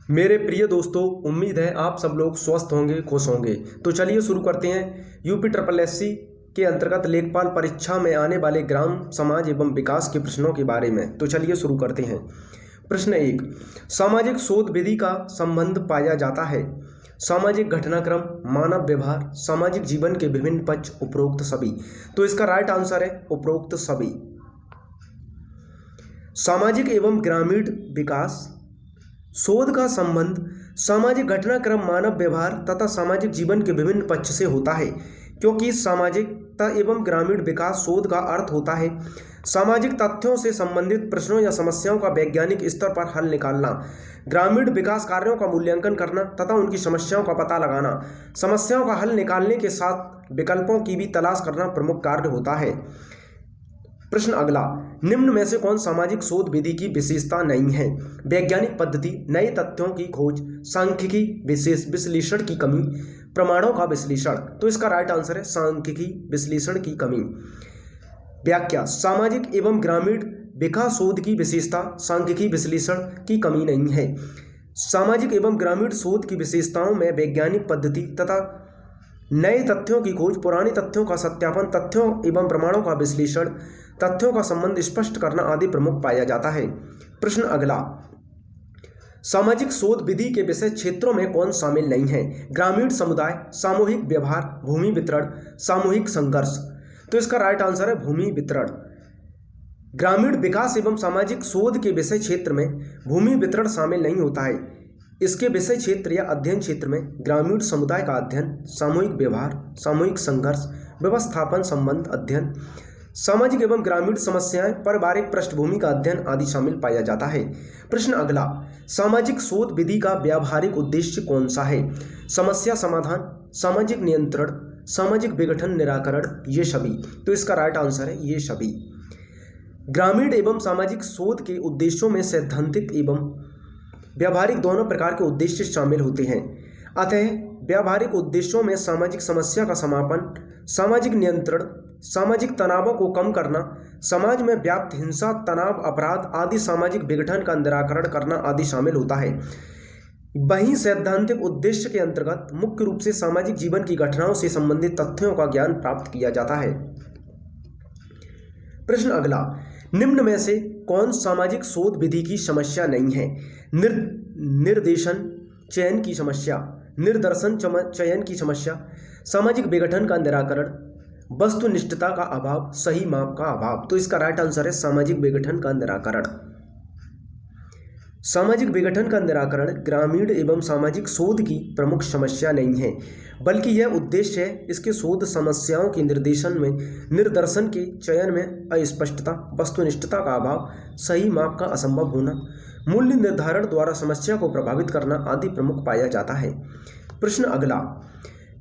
मेरे प्रिय दोस्तों, उम्मीद है आप सब लोग स्वस्थ होंगे, खुश होंगे। तो चलिए शुरू करते हैं यूपी ट्रिपल एससी के अंतर्गत लेखपाल परीक्षा में आने वाले ग्राम समाज एवं विकास के प्रश्नों के बारे में। तो चलिए शुरू करते हैं। प्रश्न 1, सामाजिक शोध विधि का संबंध पाया जाता है। सामाजिक घटनाक्रम, मानव व्यवहार, सामाजिक जीवन के विभिन्न पक्ष, उपरोक्त सभी। तो इसका राइट आंसर है उपरोक्त सभी। सामाजिक एवं ग्रामीण विकास शोध का संबंध सामाजिक घटनाक्रम, मानव व्यवहार तथा सामाजिक जीवन के विभिन्न पक्ष से होता है, क्योंकि सामाजिकता एवं ग्रामीण विकास शोध का अर्थ होता है सामाजिक तथ्यों से संबंधित प्रश्नों या समस्याओं का वैज्ञानिक स्तर पर हल निकालना, ग्रामीण विकास कार्यों का मूल्यांकन करना तथा उनकी समस्याओं का पता लगाना। समस्याओं का हल निकालने के साथ विकल्पों की भी तलाश करना प्रमुख कार्य होता है। प्रश्न अगला, निम्न में से कौन सामाजिक शोध विधि की विशेषता नहीं है? वैज्ञानिक पद्धति, नए तथ्यों की खोज, सांख्यिकी विशेष विश्लेषण की कमी, प्रमाणों का विश्लेषण। तो इसका राइट आंसर है सांख्यिकी विश्लेषण की कमी। व्याख्या, सामाजिक एवं ग्रामीण विकास शोध की विशेषता सांख्यिकी विश्लेषण की कमी नहीं है। सामाजिक एवं ग्रामीण शोध की विशेषताओं में वैज्ञानिक पद्धति तथा नए तथ्यों की खोज, पुराने तथ्यों का सत्यापन, तथ्यों एवं प्रमाणों का विश्लेषण, तथ्यों का संबंध स्पष्ट करना आदि प्रमुख पाया जाता है। प्रश्न अगला, सामाजिक शोध विधि के विषय क्षेत्रों में कौन शामिल नहीं है? ग्रामीण समुदाय, सामूहिक व्यवहार, भूमि वितरण, सामूहिक संघर्ष। तो इसका राइट आंसर है भूमि वितरण। ग्रामीण विकास एवं सामाजिक शोध के विषय क्षेत्र में भूमि वितरण शामिल नहीं होता है। इसके विषय क्षेत्र या अध्ययन क्षेत्र में ग्रामीण समुदाय का अध्ययन, सामूहिक व्यवहार, सामूहिक संघर्ष, व्यवस्थापन संबंध अध्ययन, सामाजिक एवं ग्रामीण समस्याएं, पारिवारिक पृष्ठभूमि का अध्ययन आदि शामिल पाया जाता है। प्रश्न अगला, सामाजिक शोध विधि का व्यावहारिक उद्देश्य कौन सा है? समस्या समाधान, सामाजिक नियंत्रण, सामाजिक विघटन निराकरण, ये सभी। तो इसका राइट आंसर है ये सभी। ग्रामीण एवं सामाजिक शोध के उद्देश्यों में सैद्धांतिक एवं व्यावहारिक दोनों प्रकार के उद्देश्य शामिल होते हैं। अतः व्यावहारिक उद्देश्यों में सामाजिक समस्या का समापन, सामाजिक नियंत्रण, सामाजिक तनावों को कम करना, समाज में व्याप्त हिंसा, तनाव, अपराध आदि सामाजिक विघटन का निराकरण करना आदि शामिल होता है। वहीं सैद्धांतिक उद्देश्य के अंतर्गत मुख्य रूप से सामाजिक जीवन की घटनाओं से संबंधित तथ्यों का ज्ञान प्राप्त किया जाता है। प्रश्न अगला, निम्न में से कौन सामाजिक शोध विधि की समस्या नहीं है? निर्देशन चयन की समस्या, निर्दर्शन चयन की समस्या, सामाजिक विघटन का निराकरण, वस्तुनिष्ठता का अभाव, सही माप का अभाव। तो इसका राइट आंसर है सामाजिक विघटन का निराकरण। सामाजिक विघटन का निराकरण ग्रामीण एवं सामाजिक शोध की प्रमुख समस्या नहीं है, बल्कि यह उद्देश्य है इसके शोध समस्याओं के निर्देशन में, निर्दर्शन के चयन में अस्पष्टता, वस्तुनिष्ठता का अभाव, सही माप का असंभव होना, मूल्य निर्धारण द्वारा समस्या को प्रभावित करना आदि प्रमुख पाया जाता है। प्रश्न अगला,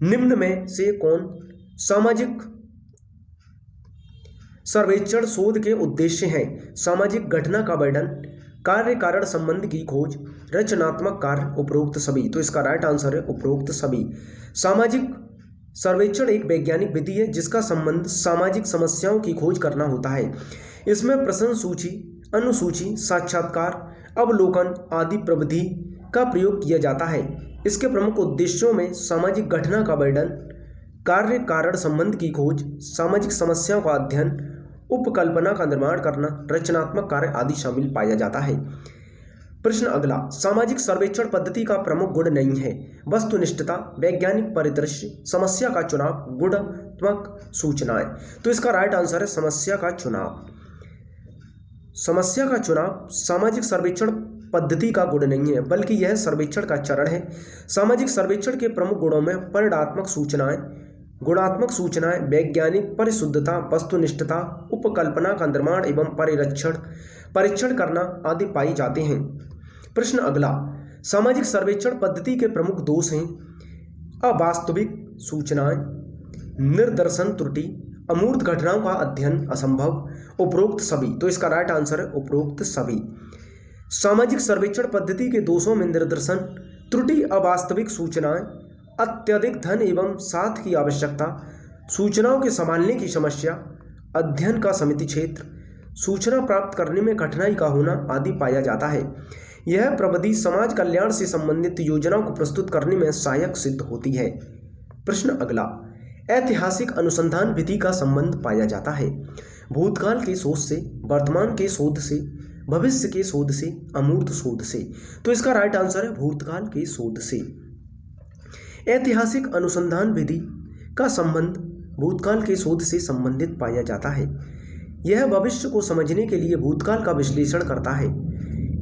निम्न में से कौन सामाजिक सर्वेक्षण शोध के उद्देश्य हैं? सामाजिक घटना का वर्णन, कार्य कारण संबंध की खोज, रचनात्मक कार्य, उपरोक्त सभी। तो इसका राइट आंसर है उपरोक्त सभी। सामाजिक सर्वेक्षण एक वैज्ञानिक विधि है जिसका संबंध सामाजिक समस्याओं की खोज करना होता है। इसमें प्रश्न सूची, अनुसूची, साक्षात्कार, अवलोकन आदि प्रविधि का प्रयोग किया जाता है। इसके प्रमुख उद्देश्यों में सामाजिक घटना का वर्णन, कार्य कारण संबंध की खोज, सामाजिक समस्याओं का अध्ययन, उपकल्पना का निर्माण करना, रचनात्मक कार्य आदि शामिल पाया जाता है। प्रश्न अगला, सामाजिक सर्वेक्षण पद्धति का प्रमुख गुण नहीं है? वस्तुनिष्ठता, वैज्ञानिक परिदृश्य, समस्या का चुनाव, गुणात्मक सूचनाएं। तो इसका राइट आंसर है समस्या का चुनाव। समस्या का चुनाव सामाजिक सर्वेक्षण पद्धति का गुण नहीं है, बल्कि यह सर्वेक्षण का चरण है। सामाजिक सर्वेक्षण के प्रमुख गुणों में परिणात्मक सूचनाएं, गुणात्मक सूचनाएं, वैज्ञानिक परिशुद्धता, वस्तुनिष्ठता, उपकल्पना का निर्माण एवं परीक्षण करना आदि पाई जाते हैं। प्रश्न अगला, सामाजिक सर्वेक्षण पद्धति के प्रमुख दोष हैं अवास्तविक सूचनाएं, निर्दर्शन त्रुटि, अमूर्त घटनाओं का अध्ययन असंभव, उपरोक्त सभी। तो इसका राइट आंसर है उपरोक्त सभी। सामाजिक सर्वेक्षण पद्धति के दोषों में निर्दर्शन त्रुटि, अवास्तविक सूचनाएं, अत्यधिक धन एवं साथ की आवश्यकता, सूचनाओं के संभालने की समस्या, अध्ययन का समिति क्षेत्र, सूचना प्राप्त करने में कठिनाई का होना आदि पाया जाता है। यह प्रविधि समाज कल्याण से संबंधित योजनाओं को प्रस्तुत करने में सहायक सिद्ध होती है। प्रश्न अगला, ऐतिहासिक अनुसंधान विधि का संबंध पाया जाता है भूतकाल के शोध से, वर्तमान के शोध से, भविष्य के शोध से, अमूर्त शोध से। तो इसका राइट आंसर है भूतकाल के शोध से। ऐतिहासिक अनुसंधान विधि का संबंध भूतकाल के शोध से संबंधित पाया जाता है। यह भविष्य को समझने के लिए भूतकाल का विश्लेषण करता है।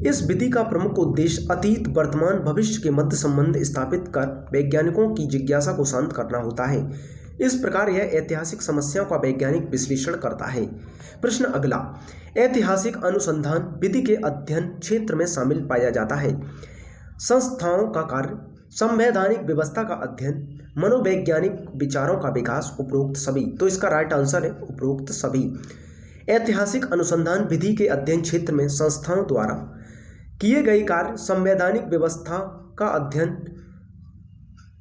इस विधि का प्रमुख उद्देश्य अतीत, वर्तमान, भविष्य के मध्य संबंध स्थापित कर वैज्ञानिकों की जिज्ञासा को शांत करना होता है। इस प्रकार यह ऐतिहासिक समस्याओं का वैज्ञानिक विश्लेषण करता है। प्रश्न अगला, ऐतिहासिक अनुसंधान विधि के अध्ययन क्षेत्र में शामिल पाया जाता है संस्थाओं का कार्य, संवैधानिक व्यवस्था का अध्ययन, मनोवैज्ञानिक विचारों का विकास, उपरोक्त सभी। तो इसका राइट आंसर है उपरोक्त सभी। ऐतिहासिक अनुसंधान विधि के अध्ययन क्षेत्र में संस्थाओं द्वारा किए गए कार्य, संवैधानिक व्यवस्था का अध्ययन,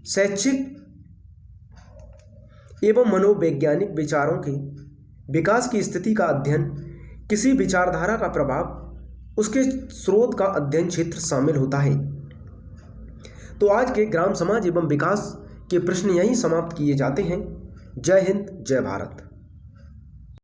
शैक्षिक एवं मनोवैज्ञानिक विचारों के विकास की स्थिति का अध्ययन, किसी विचारधारा का प्रभाव, उसके स्रोत का अध्ययन क्षेत्र शामिल होता है। तो आज के ग्राम समाज एवं विकास के प्रश्न यहीं समाप्त किए जाते हैं। जय हिंद, जय भारत।